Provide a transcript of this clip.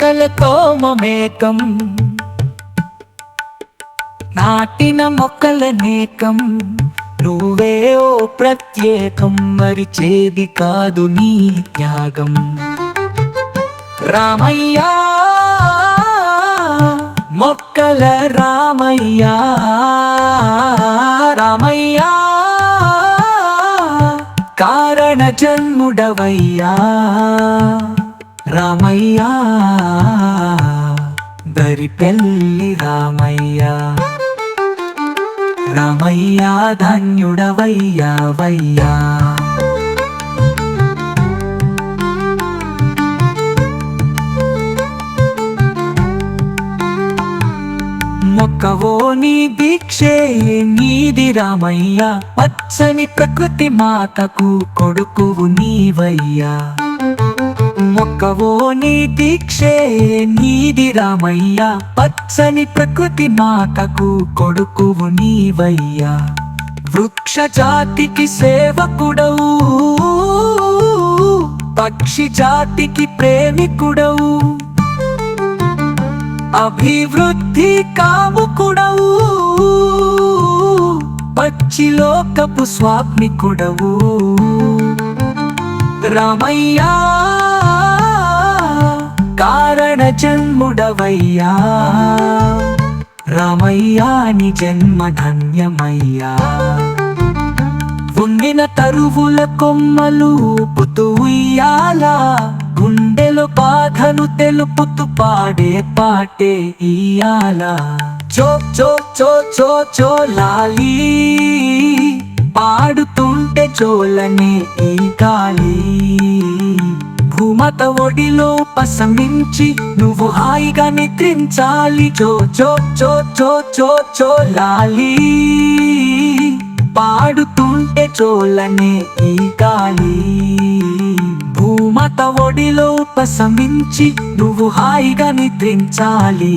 మొక్కలతో మమేకం, నాటిన మొక్కలనేకం. నువ్వే ఓ ప్రత్యేకం, మరిచేది కాదు నీ త్యాగం. రామయ్యా మొక్కల రామయ్యా, రామయ్యా కారణ జన్ముడవయ్యా, రామయ్యా దరిపెల్లి రామయ్యా. రామయ్యా ధన్యుడవయ్యా వయ్యా. మొక్కవో నీ దీక్షే నీది రామయ్యా, పచ్చని ప్రకృతి మాతకు కొడుకువు నీవయ్యా. మొక్కవో నీ దీక్షే నీది రామయ్యా, పచ్చని ప్రకృతి మాతకు కొడుకువు నీవయ్యా. వృక్ష జాతికి సేవకుడవు, పక్షి జాతికి ప్రేమికుడవు, అభివృద్ధి కాముకుడవు, పచ్చిలోకపు స్వామికుడవు. రామయ్యా కారణ జన్ముడవయ్యా, రామయ్యా నీ జన్మ ధన్యమయ్యా. ఉండిన తరువుల కొమ్మలు ఊపుతూ ఉయ్యాలా, గుండెలో బాధను తెలుపుతూ పాడే పాటే ఇయ్యాలా. చో చో చో చో చో లాలి, పాడుతుంటే చోలనే ఈ గాలి. భూమత ఒడిలో పసమించి నువ్వు హాయిగా నిద్రించాలి. చో చో చో చో చో చో లాలి, పాడుతుంటే చోలనే ఈ గాలి. భూమత ఒడిలో పసమించి నువ్వు హాయిగా నిద్రించాలి.